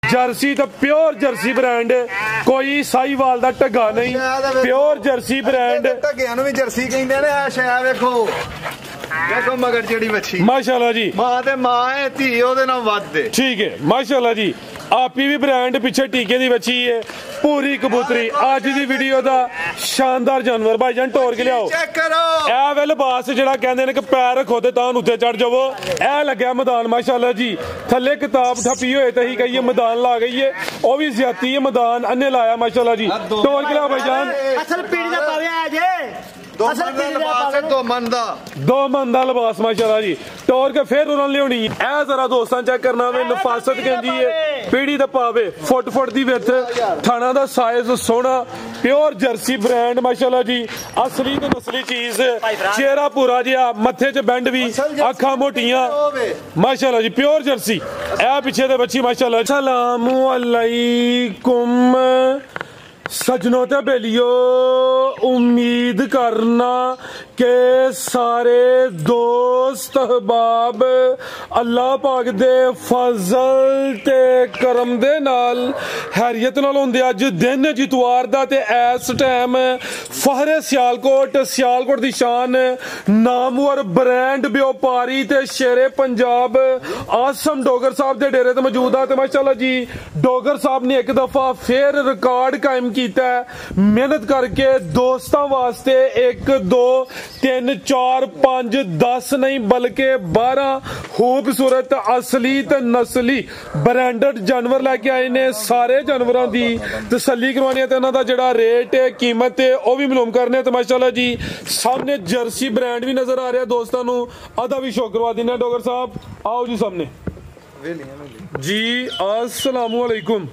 Jersey तो pure Jersey brand, कोई साहीवाल दा ढगा नहीं, प्योर जर्सी ब्रांड। ढगियां नूं भी जर्सी कहंदे ने। आ शै वेखो देखो मगर जेड़ी बच्ची माशाल्लाह जी, मां ते मां है धी ओदे नाल वध है। ठीक है माशाल्लाह जी। आपी भी ब्रांड पिछे टीके दी बच्ची है, पूरी कबूतरी। आज दी वीडियो दा शानदार जानवर भाईजान टोर के लियाओ। चेक करो ए वे लिबास जेड़ा कहंदे ने कि पैर रखो ते तां उत्ते चढ़ जावो। ए लग्या मैदान माशाल्लाह जी, थल्ले किताब ठप्पी होए ते ही कहिए मैदान ला गई है, ओ भी ज्यादती है मैदान अन्ने लाया माशाल्लाह जी। टोर के लियाओ भाईजान। असल पीढ़ी दा पावे आ जे दो मन दा लिबास माशाल्लाह जी। टोर के फिर उन्होंने लियानी है। ए जरा दोस्तां चेक करना वे, नफासत कहंदी है, पीढ़ी दा पावे, फुट फुट दी विथ, थाना दा साइज सोहना, प्योर जर्सी ब्रांड माशाल्लाह जी। असली ते नस्ली चीज, चेहरा पूरा जिहा, मत्थे च बैंड भी, अखां मोटियां माशाल्लाह जी, प्योर जर्सी। ए पिछे दे बच्ची माशाल्लाह। अस्सलामु अलैकुम सजनों ते बेलियो, उम्मीद करना के सारे दोस्त अहबाब अल्लाह पाक दे फजल ते करम दे नाल हैरियत नाल होंदे। अज दिन जितवार दा ते इस टाइम फहरे सियालकोट दी शान, नामवर ब्रांड व्यापारी ते शेरे पंजाब आसम डोगर साहब दे डेरे ते मौजूद आ। ते माशाल्लाह जी डोगर साहब ने एक दफा फिर रिकॉर्ड कायम कीता है, मेहनत करके दोस्तां वास्ते 1 2 3 4 5 10 नहीं बल्कि 12 खूबसूरत असली ते नस्ली ब्रांडेड जानवर लेके आए ने। सारे जानवरों की तसल्ली करवानी है, इन्हां दा जेड़ा रेट है कीमत है वह भी मालूम करने। तो माशाल्लाह जी सामने जर्सी ब्रांड भी नजर आ रहा है, दोस्तों नूं अदा भी शो करवा देना। डोगर साहब आओ जी सामने जी। अस्सलामु अलैकुम।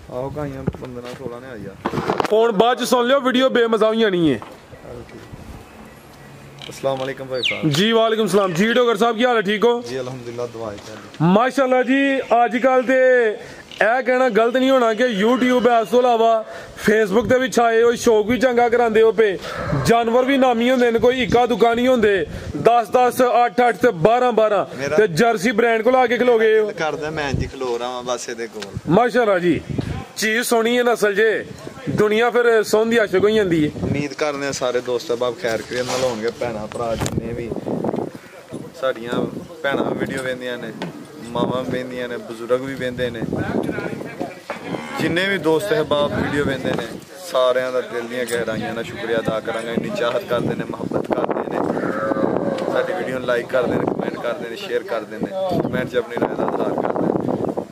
आओ गाइयां 15 16 ने आई यार। फोन बाद च सुन लियो, वीडियो बेमजा होई जानी है। अस्सलाम वालेकुम भाई साहब जी। वालेकुम सलाम जी। डोगर साहब की हाल है, ठीक हो जी? अल्हम्दुलिल्लाह दुआ है माशाल्लाह जी। अजकल ते ਇਹ कहना गलत नहीं होना कि यूट्यूब है, इस तो इलावा फेसबुक ते भी छाए हो, शौक भी चंगा करांदे हो पे। जानवर भी नामी होंदे ने, कोई इक्का दुक्का नहीं होंदे। 10 10 8 8 ते 12 12 ते जर्सी ब्रांड को आके खलो गए हो। करदा मैं जी खलो रहा हां बस इहदे कोल। माशाल्लाह जी चीज सोहनी है, नस्ल जे दुनिया फिर सोहंदी आशिक होई जांदी है। उम्मीद करदे सारे दोस्त अहबाब खैर करियत नाल होणगे, भैणा भरा जिन्ने भी साडियां भैणा वीडियो वेंदियां ने, मामा वेंदियां ने, बजुर्ग भी वेंदे ने, जिन्ने भी दोस्त अहबाब वीडियो वेंदे ने, सारियां दा दिल दियां गहराइयां नाल शुक्रिया अदा करांगा। इन्नी चाहत करदे ने, मुहब्बत करदे ने, साडी वीडियो नूं लाइक करदे ने, कमेंट करदे ने, शेयर करदे ने, कमेंट च अपनी राय दा इज़हार करदे ने।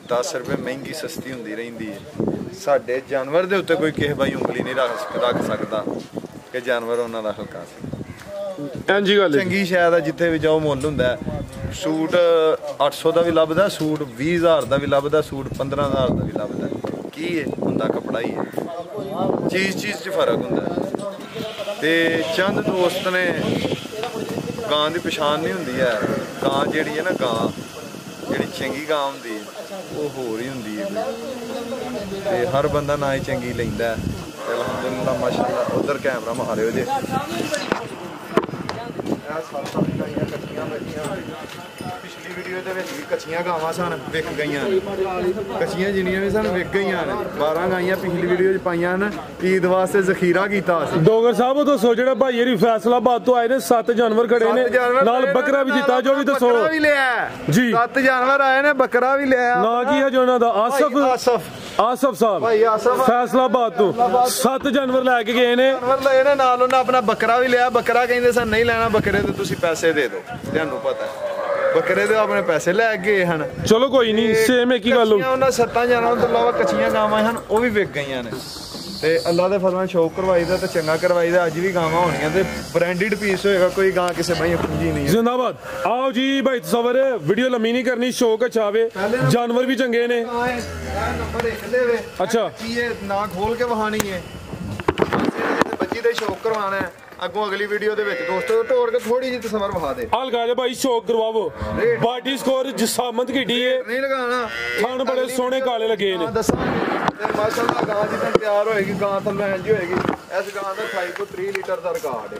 10 रुपए महंगी सस्ती हुंदी रहिंदी है। साडे जानवर दे उत्ते कोई किसे भाई उंगली नहीं रख सकदा कि जानवर उन्हां दा हल्का सी। इंजी गल चंगी शायद जिथे भी जाओ मुल हुंदा है। सूट 800 का भी लभदा, सूट 20,000 का भी लभदा, सूट 15,000 का भी लभदा। की है हुंदा कपड़ा ही है, चीज़ च फर्क हुंदा है। ते चंद दोस्त ने गां की पछाण नहीं हुंदी है। गां जिहड़ी है ना, गां जिहड़ी चंगी गां हुंदी है वो होर ही हुंदी है। ते हर बंदा ना ही चंगी लैंदा है। अल्हम्दुलिल्लाह माशाअल्लाह। उधर कैमरा मारियो जे। पिछली वीडियो दे विच भी कच्चियां गावां सन विक गईयां ने, कच्चियां जिन्नियां भी सन विक गईयां ने। 12 गाइयां पिछली वीडियो च पाईयां न, ईद वास्ते जखीरा कीता सी। डोगर साहब दसो जेड़ा भाई जेरी फैसलाबाद तो आए ने 7 जानवर खड़े ने, नाल बकरा भी दिता, जो भी दसो बकरा भी लिया जी। 7 जानवर आए ने, बकरा भी लिया। ना की है जो उन्हां दा आसफ साहब भाई आसफ फैसलाबाद तो 7 जानवर लैके गए ने। जानवर लए ने, नाल उन्हां अपना बकरा भी लिया। बकरा कहंदे सन नहीं लेना बकरे ते तुसीं पैसे दे दो, तुहानू पता है बकरे दे अपने पैसे लै गए हैं। चलो कोई नहीं, सेम एक ही गल। उन्हां 7 जानवरां तो इलावा कच्चियां गावां हैं वो भी विक गईयां ने। ते अल्लाह दे फजल शौक करवाई दा ते चंगा करवाई दा। अज भी गावां होणियां ते ब्रांडेड पीस होएगा, कोई गां किसे भाई पूंजी नहीं है। जिंदाबाद। आओ जी भाई तसव्वुर, वीडियो लंबी नहीं करनी, शौक अच्छा आवे, जानवर भी चंगे ने। नंबर 1 दे अच्छा ये ना खोल के वहानी है, बच्ची दे शौक करवाना है। अगों अगली वीडियो दे विच दोस्तों तोड़ के थोड़ी जी तस्वीर वहा दे। हाल गाले भाई शौक करवाओ। बॉडी स्कोर जिसामत किड्डी है, नहीं लगाना, थान बड़े सोहने काले लगे ने। दस्सां माशाअल्लाह गां जिद्दां तैयार होएगी, गां थल्लों इंज होएगी, ਇਸ ਗਾਂ ਦਾ 28 ਤੋਂ 30 ਲੀਟਰ ਦਾ ਰਿਕਾਰਡ ਹੈ।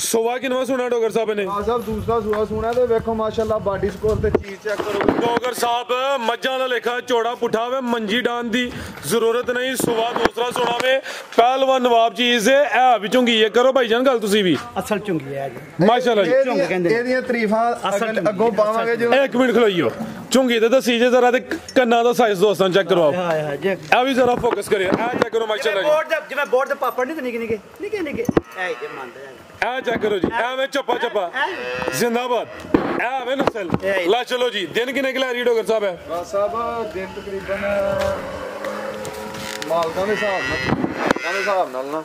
ਸੁਆ ਕਿਨਵਾ ਸੁਣਾ ਡੋਗਰ ਸਾਹਿਬ ਨੇ? ਆ ਸਾਹਿਬ ਦੂਸਰਾ ਸੂਆ ਸੁਣਾ ਤੇ ਵੇਖੋ ਮਾਸ਼ਾਅੱਲਾ ਬਾਡੀ ਸਕੋਰ ਤੇ ਚੀਜ਼ ਚੈੱਕ ਕਰੋ। ਡੋਗਰ ਸਾਹਿਬ ਮੱਝਾਂ ਦਾ ਲੇਖਾ ਚੌੜਾ ਪੁੱਠਾ ਵੇ, ਮੰਜੀ ਡਾਨ ਦੀ ਜ਼ਰੂਰਤ ਨਹੀਂ। ਸੁਆ ਦੂਸਰਾ ਸੁਣਾ ਵੇ, ਪਹਿਲਵਾਨ ਨਵਾਬ ਚੀਜ਼ ਹੈ। ਇਹ ਵੀ ਝੁੰਗੀ ਹੈ, ਕਰੋ ਭਾਈ ਜਾਨ ਗੱਲ ਤੁਸੀਂ ਵੀ। ਅਸਲ ਝੁੰਗੀ ਹੈ ਜੀ, ਮਾਸ਼ਾਅੱਲਾ ਜੀ। ਇਹਦੀਆਂ ਤਾਰੀਫਾਂ ਅੱਗੋਂ ਪਾਵਾਂਗੇ ਜਦੋਂ। ਇੱਕ ਮਿੰਟ ਖਲੋਈਓ, ਝੁੰਗੀ ਤੇ ਦੱਸੀ ਜੇ ਜ਼ਰਾ ਤੇ ਕੰਨਾਂ ਦਾ ਸਾਈਜ਼ ਦੋਸਤਾਂ ਚੈੱਕ ਕਰਵਾਓ। ਇਹ ਵੀ ਜ਼ਰਾ ਫੋਕਸ ਕਰਿਓ, ਇਹ ਚੈੱਕ ਕਰੋ ਮਾਸ਼ਾਅੱਲਾ ਜੀ। ਜਿਵੇਂ ਬੋਰਡ ਦੇ ਪਾਪੜ ਨਹੀਂ ਤੇ ਨਿੱਕੇ ਨਿੱਕੇ ਐ ਜੇ ਮੰਨਦੇ ਇਹ ਚੈੱਕ ਕਰੋ ਜੀ, ਐਵੇਂ ਚੱਪਾ ਚੱਪਾ ਜ਼ਿੰਦਾਬਾਦ। ਐਵੇਂ ਨਸਲ ਲਾ ਚਲੋ ਜੀ। ਦਿਨ ਕਿੰਨੇ ਕਿ ਲੈ ਰਹੀ ਡੋਗਰ ਸਾਹਿਬ ਹੈ? ਬਸ ਸਾਹਿਬ ਦਿਨ ਤਕਰੀਬਨ ਮਾਲਕਾਂ ਦੇ ਹਿਸਾਬ ਨਾਲ ਨਾ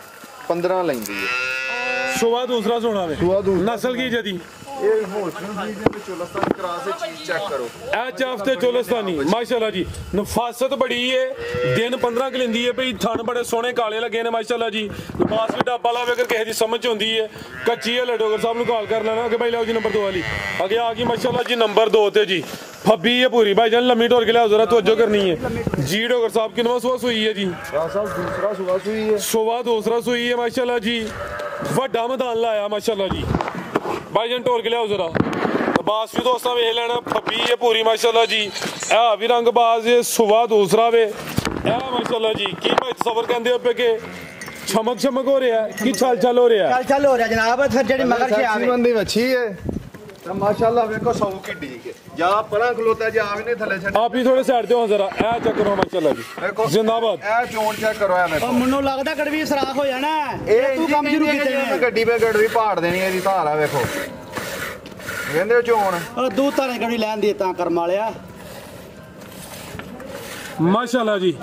15 ਲੈਂਦੀ ਹੈ। ਸੁਆ ਦੂਸਰਾ ਸੋਣਾ ਵੇ, ਸੁਆ ਦੂਸਰਾ। ਨਸਲ ਕੀ ਜਦੀ? ਇਹ ਹੋਲਸੇਲ ਦੀ ਦੇ ਚੋਲਸਤਾਨ ਕਰਾਸ ਦੀ ਚੀਜ਼ ਚੈੱਕ ਕਰੋ। ਇਹ ਚਾਫ ਤੇ ਚੋਲਸਤਾਨੀ ਮਾਸ਼ਾਅੱਲਾ ਜੀ। ਨਫਾਸਤ ਬੜੀ ਏ, ਦਿਨ 15 ਕਿ ਲੈਂਦੀ ਏ ਭਈ। ਥਣ ਬੜੇ ਸੋਹਣੇ ਕਾਲੇ ਲੱਗੇ ਨੇ ਮਾਸ਼ਾਅੱਲਾ ਜੀ। ਲਿਬਾਸ ਵੀ ਢਾਬਾ ਲਾਵੇ ਅਗਰ ਕਿਸੇ ਦੀ ਸਮਝ ਹੁੰਦੀ ਏ। ਕੱਚੀ ਹੈ ਡੋਗਰ ਸਾਹਿਬ ਨੂੰ ਕਾਲ ਕਰ ਲੈਣਾ ਕਿ ਭਾਈ ਲਓ ਜੀ ਨੰਬਰ 2 ਵਾਲੀ ਅੱਗੇ ਆ ਗਈ ਮਾਸ਼ਾਅੱਲਾ ਜੀ। ਨੰਬਰ 2 ਤੇ ਜੀ ਫੱਬੀ ਹੈ ਪੂਰੀ ਭਾਈ ਜਾਨ, ਲੰਮੀ ਢੋਰ ਕੇ ਲਿਆਓ ਜ਼ਰਾ, ਤਵੱਜੋ ਕਰਨੀ ਹੈ ਜੀ। ਡੋਗਰ ਸਾਹਿਬ ਕਿਨਵਾ ਸੁਆ ਸੂਈ ਹੈ ਜੀ? ਸਾਹਿਬ ਦੂਸਰਾ ਸੁਆ ਸੂਈ ਹੈ। ਸੁਆ ਦੂਸਰਾ ਸੂਈ ਹੈ ਮਾਸ਼ਾਅੱਲਾ ਜੀ। ਵੱਡਾ ਮੈਦਾਨ ਲਾਇਆ ਮਾਸ਼ਾਅੱਲਾ ਜੀ। ਭਾਈ ਜਾਨ ਢੋਰ ਕੇ ਲਿਆਓ ਜ਼ਰਾ। ਬਾਸ ਵੀ ਦੋਸਤਾਂ ਵੇਖ ਲੈਣਾ, ਫੱਬੀ ਹੈ ਪੂਰੀ ਮਾਸ਼ਾਅੱਲਾ ਜੀ। ਇਹ ਵੀ ਰੰਗ ਬਾਜ਼ ਹੈ। ਸੁਆ ਦੂਸਰਾ ਵੇ ਇਹ ਮਾਸ਼ਾਅੱਲਾ ਜੀ। ਕੀ ਭਾਈ ਤਸਵਰ ਕਹਿੰਦੇ ਹੋ ਪਏ ਕਿ ਚਮਕ ਹੋ ਰਿਹਾ ਕਿ ਛਲ ਹੋ ਰਿਹਾ? ਚੱਲ ਹੋ ਰਿਹਾ ਜਨਾਬ। ਫਿਰ ਜਿਹੜੀ ਮਗਰ ਕੇ ਆਵੇ ਬੰਦੀ ਵੱਛੀ ਹੈ ਤਾਂ ਮਾਸ਼ਾਅੱਲਾ ਵੇਖੋ 100 ਕੀ ਡੀਕ ਹੈ। ਜਾ ਪਰਾਂ ਖਲੋਤਾ ਜਾ ਵੀ ਨਹੀਂ ਥੱਲੇ ਛੱਡ। ਆਪ ਹੀ ਥੋੜੇ ਸਾਈਡ ਤੇ ਹੋ ਜ਼ਰਾ। ਇਹ ਚੈੱਕ ਕਰੋ ਮਾਸ਼ਾਅੱਲਾ ਜੀ, ਵੇਖੋ ਜ਼ਿੰਦਾਬਾਦ। ਇਹ ਚੋਣ ਚੈੱਕ ਕਰੋ। ਇਹ ਵੇਖੋ ਮੈਨੂੰ ਲੱਗਦਾ ਗੜਵੀ ਸਰਾਖ ਹੋ ਜਾਣਾ। ਇਹ ਤੂੰ ਕੰਮ ਸ਼ੁਰੂ ਕੀਤੇ ਨੇ। ਗੱਡੀ ਪੇ ਗੜਵੀ ਪਾੜ ਦੇਣੀ ਇਹਦੀ ਧਾਰ ਆ ਵੇਖੋ। ਕਹਿੰਦੇ ਹੋ ਚੋਣ ਉਹ ਦੂ ਤਾਰੇ ਗੜੀ ਲੈਣ ਦੀ ਤਾਂ ਕਰਮ ਵਾਲਿਆ ਮਾਸ਼ਾਅੱਲਾ ਜੀ।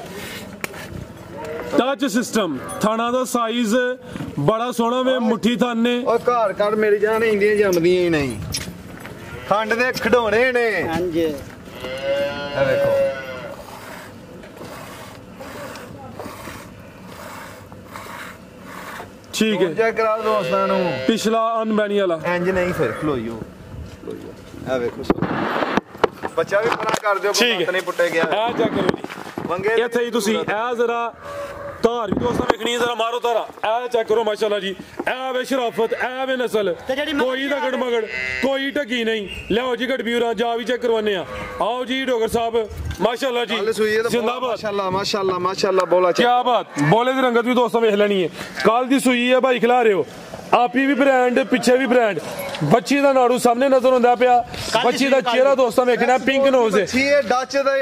ਟੱਚ ਸਿਸਟਮ, ਥਾਣਾ ਦਾ ਸਾਈਜ਼ ਬੜਾ ਸੋਹਣਾ ਵੇ, ਮੁੱਠੀ ਥਣ ਨੇ। ਉਹ ਘਰ ਘਰ ਮੇਰੀ ਜਾਨ ਇੰਡੀਆਂ ਜੰਮਦੀਆਂ ਹੀ ਨਹੀਂ, ਖੰਡ ਦੇ ਖਿਡੌਣੇ ਨੇ। ਹਾਂਜੀ ਇਹ ਵੇਖੋ ਠੀਕ ਹੈ। ਚੈੱਕ ਕਰਾ ਦੋਸਤਾਂ ਨੂੰ। ਪਿਛਲਾ ਅਨਬੈਣੀ ਵਾਲਾ ਇੰਜ ਨਹੀਂ ਫਿਰ ਖਲੋਈਓ। ਇਹ ਵੇਖੋ ਬੱਚਾ ਵੀ ਪਰਾਂ ਕਰ ਦਿਓ, ਠੀਕ ਨਹੀਂ ਪੁੱਟੇ ਗਿਆ। ਇਹ ਚੈੱਕ ਕਰੋ ਜੀ। ਮੰਗੇ ਇੱਥੇ ਹੀ ਤੁਸੀਂ ਇਹ ਜ਼ਰਾ ਧਾਰ ਵੀ ਦੋਸਤਾਂ ਵੇਖਣੀ ਜ਼ਰਾ, ਮਾਰੋ ਧਾਰਾ। ਇਹ ਚੈੱਕ ਕਰੋ ਮਾਸ਼ਾਅੱਲਾ ਜੀ। ਇਹ ਵੇ ਸ਼ਰਾਫਤ, ਇਹ ਵੇ ਨਸਲ, ਕੋਈ ਦਗੜ ਮਗੜ, ਕੋਈ ਢੱਕੀ ਨਹੀਂ। ਲਿਆਓ ਜੀ ਗੜਬੀਰਾਂ ਜਾ ਵੀ ਚੈੱਕ ਕਰਵਾਨੇ ਆ। ਆਓ ਜੀ ਡੋਗਰ ਸਾਹਿਬ ਮਾਸ਼ਾਅੱਲਾ ਜੀ, ਜ਼ਿੰਦਾਬਾਦ। ਮਾਸ਼ਾਅੱਲਾ ਮਾਸ਼ਾਅੱਲਾ ਮਾਸ਼ਾਅੱਲਾ ਬੋਲਾ ਕੀ ਬਾਤ। ਬੋਲੇ ਦੀ ਰੰਗਤ ਵੀ ਦੋਸਤਾਂ ਵੇਖ ਲੈਣੀ ਹੈ। ਕੱਲ ਦੀ ਸੂਈ ਹੈ ਭਾਈ, ਖਿਲਾ ਰਹੇ ਹੋ। ਆਪੀ ਵੀ ਬ੍ਰਾਂਡ, ਪਿੱਛੇ ਵੀ ਬ੍ਰਾਂਡ। ਬੱਚੀ ਦਾ ਨਾੜੂ ਸਾਹਮਣੇ ਨਜ਼ਰ ਹੁੰਦਾ ਪਿਆ। ਬੱਚੀ ਦਾ ਚਿਹਰਾ ਦੋਸਤਾਂ ਵੇਖਣਾ, ਪਿੰਕ ਨੋਜ਼ ਹੈ। ਇਹ ਡੱਚ ਦਾ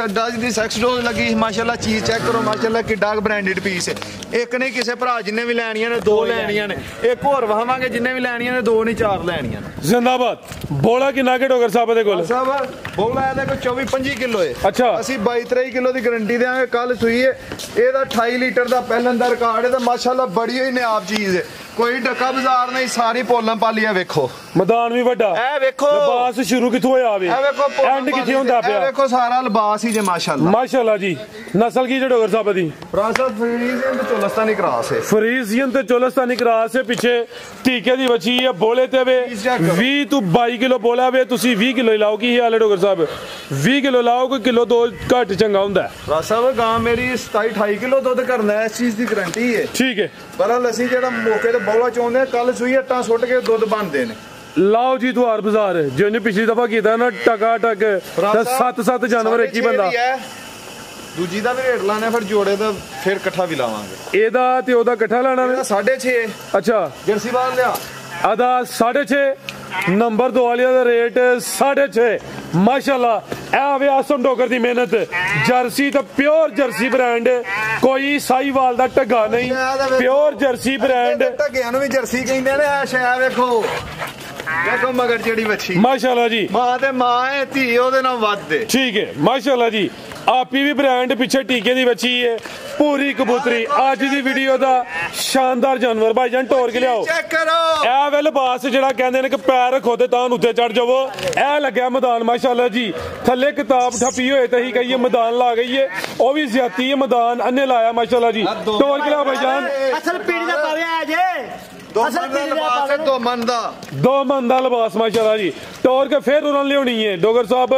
ਡੱਚ ਦੀ ਸੈਕਸ ਡੋਜ਼ ਲੱਗੀ ਮਾਸ਼ਾਅੱਲਾ। ਚੀਜ਼ ਚੈੱਕ ਕਰੋ ਮਾਸ਼ਾਅੱਲਾ, ਕਿੱਡਾ ਬ੍ਰਾਂਡਡ ਪੀਸ ਹੈ। ਇੱਕ ਨਹੀਂ ਕਿਸੇ ਭਰਾ ਜਿੰਨੇ ਵੀ ਲੈਣੀਆਂ ਨੇ 2 ਲੈਣੀਆਂ ਨੇ। ਇੱਕ ਹੋਰ ਵਹਾਵਾਂਗੇ ਜਿੰਨੇ ਵੀ ਲੈਣੀਆਂ ਨੇ 2 ਨਹੀਂ 4 ਲੈਣੀਆਂ ਨੇ। ਜ਼ਿੰਦਾਬਾਦ। ਬੋਲਾ ਕਿੰਨਾ ਕਿ ਡੋਗਰ ਸਾਹਿਬ ਦੇ ਕੋਲ? ਸਾਹਿਬ ਬੋਲਾ ਇਹਦੇ ਕੋਲ 24-25 ਕਿਲੋ ਹੈ। ਅੱਛਾ, ਅਸੀਂ 22-23 ਕਿਲੋ ਦੀ ਗਾਰੰਟੀ ਦੇਵਾਂਗੇ। ਕੱਲ ਸੂਈ ਹੈ, ਇਹਦਾ 28 ਲੀਟਰ ਦਾ ਪਹਿਲਨ ਦਾ ਰਿਕਾਰਡ ਹੈ। ਤਾਂ ਮਾਸ਼ਾਅੱਲਾ ਬੜੀ ਹੀ ਨਿਆਬ ਚੀਜ਼ ਹੈ, ਕੋਈ ਡੱਕਾ ਬਾਜ਼ਾਰ ਨਹੀਂ, ਸਾਰੀ ਪੋਲਾਂ ਪਾਲੀਆਂ। ਵੇਖੋ ਮੈਦਾਨ ਵੀ ਵੱਡਾ। ਇਹ ਵੇਖੋ ਲਿਬਾਸ ਸ਼ੁਰੂ ਕਿੱਥੋਂ ਹੋਇਆ ਵੇ, ਐਂਡ ਕਿੱਥੇ ਹੁੰਦਾ ਪਿਆ। ਇਹ ਵੇਖੋ ਸਾਰਾ ਲਿਬਾਸ ਹੀ ਜੇ ਮਾਸ਼ਾਅੱਲਾ। ਮਾਸ਼ਾਅੱਲਾ ਜੀ। ਨਸਲ ਕੀ ਜੇ ਡੋਗਰ ਸਾਹਿਬ ਦੀ? ਫਰਾਂਸਾ ਫਰੀਜ਼ੀਅਨ ਤੇ ਚੋਲਸਤਾਨੀ ਕਰਾਸ ਹੈ। ਫਰੀਜ਼ੀਅਨ ਤੇ ਚੋਲਸਤਾਨੀ ਕਰਾਸ ਹੈ। ਪਿੱਛੇ ਟੀਕੇ ਦੀ ਬੱਚੀ ਹੈ। ਬੋਲੇ ਤੇ ਵੇ 20 ਤੋਂ 22 ਕਿਲੋ ਬੋਲਾ ਵੇ। ਤੁਸੀਂ 20 ਕਿਲੋ ਹੀ ਲਾਓ। ਕੀ ਹਾਲ ਹੈ ਡੋਗਰ ਸਾਹਿਬ? 20 ਕਿਲੋ ਲਾਓ, ਕੋਈ ਕਿਲੋ 2 ਘੱਟ ਚੰਗਾ ਹੁੰਦਾ। ਸਾਹਿਬ ਗਾਂ ਮੇਰੀ 27-28 ਕਿਲੋ ਦੁੱਧ ਕਰਨਾ, ਇਸ ਚੀਜ਼ ਦੀ ਗਾਰੰਟੀ ਹੈ। ਠੀਕ ਹੈ। ਪਰ ਅਸੀਂ ਜਿਹੜਾ ਮੌਕੇ ਤੇ ਬੋਲਾ ਚਾਹੁੰਦੇ, ਕੱਲ ਸੂਈ ਅੱਟਾਂ ਸੁੱਟ ਕੇ ਦੁੱਧ ਬਣਦੇ ਨੇ। ਲਾਓ ਜੀ ਦੁਆਰ ਬਾਜ਼ਾਰ, ਜਿਵੇਂ ਪਿਛਲੀ ਦਫਾ ਕੀਤਾ ਨਾ, ਟਕਾ ਟਕ 7-7 ਜਾਨਵਰ ਇੱਕ ਹੀ ਬੰਦਾ। ਦੂਜੀ ਦਾ ਵੀ ਰੇਟ ਲਾਣਾ, ਫਿਰ ਜੋੜੇ ਦਾ ਫਿਰ ਇਕੱਠਾ ਵੀ ਲਾਵਾਂਗੇ। ਇਹਦਾ ਤੇ ਉਹਦਾ ਇਕੱਠਾ ਲਾਣਾ ਵੇ 6.5। ਅੱਛਾ, ਜਰਸੀ ਬਾਹਰ ਲਿਆ ਆਦਾ 6.5। ਨੰਬਰ 2 ਵਾਲਿਆਂ ਦਾ ਰੇਟ 6.5। ਮਾਸ਼ਾਅੱਲਾ। ਇਹ ਵੇ ਆਸਮ ਡੋਗਰ ਦੀ ਮਿਹਨਤ। ਜਰਸੀ ਤਾਂ ਪਿਓਰ ਜਰਸੀ ਬ੍ਰਾਂਡ, ਕੋਈ ਸਾਈਵਾਲ ਦਾ ਢੱਗਾ ਨਹੀਂ, ਪਿਓਰ ਜਰਸੀ ਬ੍ਰਾਂਡ। ਢੱਗਿਆਂ ਨੂੰ ਵੀ ਜਰਸੀ ਕਹਿੰਦੇ ਨੇ। ਐ ਸ਼ੈ ਵੇਖੋ, ਵੇਖੋ ਮਗਰ ਜਿਹੜੀ ਵੱਛੀ ਮਾਸ਼ਾਅੱਲਾ ਜੀ। ਮਾਂ ਤੇ ਮਾਂ ਹੈ, ਧੀ ਉਹਦੇ ਨਾਲ ਵੱਧ ਹੈ। ਠੀਕ ਹੈ ਮਾਸ਼ਾਅੱਲਾ ਜੀ। ਆਪੀ ਵੀ ਬ੍ਰਾਂਡ, ਪਿੱਛੇ ਟੀਕੇ ਦੀ ਬੱਚੀ ਹੈ, ਪੂਰੀ ਕਬੂਤਰੀ। ਅੱਜ ਦੀ ਵੀਡੀਓ ਦਾ ਸ਼ਾਨਦਾਰ ਜਾਨਵਰ ਭਾਈ ਜਾਨ ਟੋਰ ਕੇ ਲਿਆਓ। ਚੈੱਕ ਕਰੋ। ਇਹ ਵੇ ਲਿਬਾਸ ਜਿਹੜਾ ਕਹਿੰਦੇ ਨੇ ਕਿ ਪੈਰ ਰੱਖੋ ਤੇ ਤਾਂ ਉੱਤੇ ਚੜ ਜਾਵੋ। ਇਹ ਲੱਗਿਆ ਮੈਦਾਨ ਮਾਸ਼ਾਅੱਲਾ ਜੀ। ਥੱਲੇ ਕਿਤਾਬ ਠੱਪੀ ਹੋਏ ਤੇ ਹੀ ਕਹੀਏ ਮੈਦਾਨ ਲਾ ਗਈ ਹੈ, ਉਹ ਵੀ ਜ਼ਿਆਤੀ ਹੈ। ਮੈਦਾਨ ਅੰਨੇ ਲਾਇਆ ਮਾਸ਼ਾਅੱਲਾ ਜੀ। ਟੋਰ ਕੇ ਲਿਆਓ ਭਾਈ ਜਾਨ। ਅਸਲ ਪੀੜੀ ਦਾ ਪਾਵੇ ਆ ਜੇ दो मन का लिबास माशाल्लाह जी। टोर के फिर उन्होंने लियानी है डोगर साहब।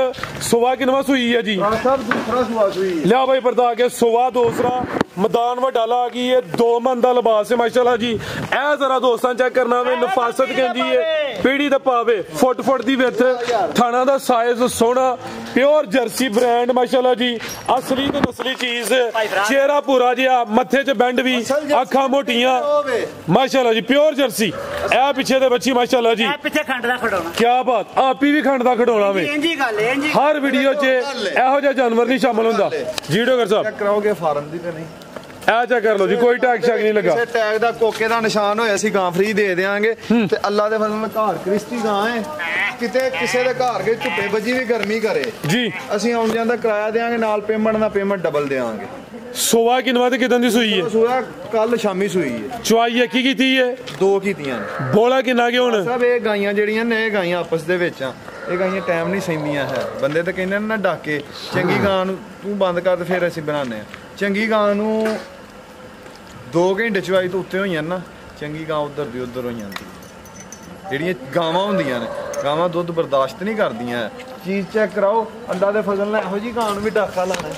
सुबह किनवा सुई है जी? लिया भाई बता के सुबह दूसरा मैदान व डाला आ गई है। 2 मन का लिबास है माशाल्लाह जी। ए जरा दोस्तों चेक करना वे नफासत कहती है पीढ़ी दा पावे फुट फुट दी विथ थाना दा साइज सोना प्योर जर्सी ब्रांड माशाल्लाह जी। असली ते नस्ली चीज चेहरा पूरा जिहा मथे च बैंड भी अखा मोटियां माशाल्लाह जी प्योर जर्सी। ए पिछे दे बच्ची माशाल्लाह जी पिछे खंड दा खड़ोना क्या बात आप ही खंड दा खड़ोना वे हर वीडियो च एहो जिहा जानवर नहीं शामिल हुंदा जी। डोगर साहब कराओगे फार्म दी ते नहीं ਇਹ ਚੈੱਕ ਕਰ ਲਓ ਜੀ ਕੋਈ ਟੈਗ ਸ਼ੈਗ ਨਹੀਂ ਲੱਗਾ। ਕਿਸੇ ਟੈਗ ਦਾ ਕੋਕੇ ਦਾ ਨਿਸ਼ਾਨ ਹੋਇਆ ਸੀ ਗਾਂ ਫ੍ਰੀ ਦੇ ਦੇਾਂਗੇ ਤੇ ਅੱਲਾ ਦੇ ਫਜ਼ਲ ਨਾਲ ਘਰ ਕ੍ਰਿਸਟੀ ਗਾਂ ਹੈ ਕਿਤੇ ਕਿਸੇ ਦੇ ਘਰ ਗਏ ਝੁੱਪੇ ਵੱਜੀ ਵੀ ਗਰਮੀ ਕਰੇ ਜੀ ਅਸੀਂ ਆਉਣ ਜਾਂਦਾ ਕਿਰਾਇਆ ਦੇਾਂਗੇ ਨਾਲ ਪੇਮੈਂਟ ਦਾ ਪੇਮੈਂਟ ਡਬਲ ਦੇਾਂਗੇ। ਸੋਵਾ ਕਿਨਵਾ ਤੇ ਕਿਦਾਂ ਦੀ ਸੂਈ ਹੈ? ਸੂਆ ਕੱਲ ਸ਼ਾਮੀ ਸੂਈ ਹੈ। ਚੁਆਈ ਕੀ ਕੀਤੀ ਹੈ? 2 ਕੀਤੀਆਂ ਨੇ। ਬੋਲਾ ਕਿੰਨਾ ਕਿ ਹੁਣ ਸਭ ਇਹ ਗਾਈਆਂ ਜਿਹੜੀਆਂ ਨੇ ਇਹ ਗਾਈਆਂ ਆਪਸ ਦੇ ਵਿੱਚ ਆ ਇਹ ਗਾਈਆਂ ਟਾਈਮ ਨਹੀਂ ਸਹਿੰਦੀਆਂ ਹੈ। ਬੰਦੇ ਤਾਂ ਕਹਿੰਦੇ ਨੇ ਨਾ ਡਾਕੇ ਚੰਗੀ ਗਾਂ ਨੂੰ ਤੂੰ ਬੰਦ ਕਰ ਤੇ ਫਿਰ ਅਸੀਂ ਬਣਾਉਂਦੇ ਆ ਚੰਗੀ ਗਾਂ ਨੂੰ 2 ਘੰਟੇ ਚਵਾਈ ਤੋਂ ਉੱਤੇ ਹੋਈਆਂ ਨਾ ਚੰਗੀ ਗਾਂ ਉਧਰ ਦੀ ਉਧਰ ਹੋ ਜਾਂਦੀ। ਜਿਹੜੀਆਂ ਗਾਵਾਂ ਹੁੰਦੀਆਂ ਨੇ ਗਾਵਾਂ ਦੁੱਧ ਬਰਦਾਸ਼ਤ ਨਹੀਂ ਕਰਦੀਆਂ। ਚੀਜ਼ ਚੈੱਕ ਕਰਾਓ ਅੱਲਾ ਦੇ ਫਜ਼ਲ ਨਾਲ ਇਹੋ ਜੀ ਗਾਂ ਨੂੰ ਵੀ ਡਾਕਾ ਲਾਣਾ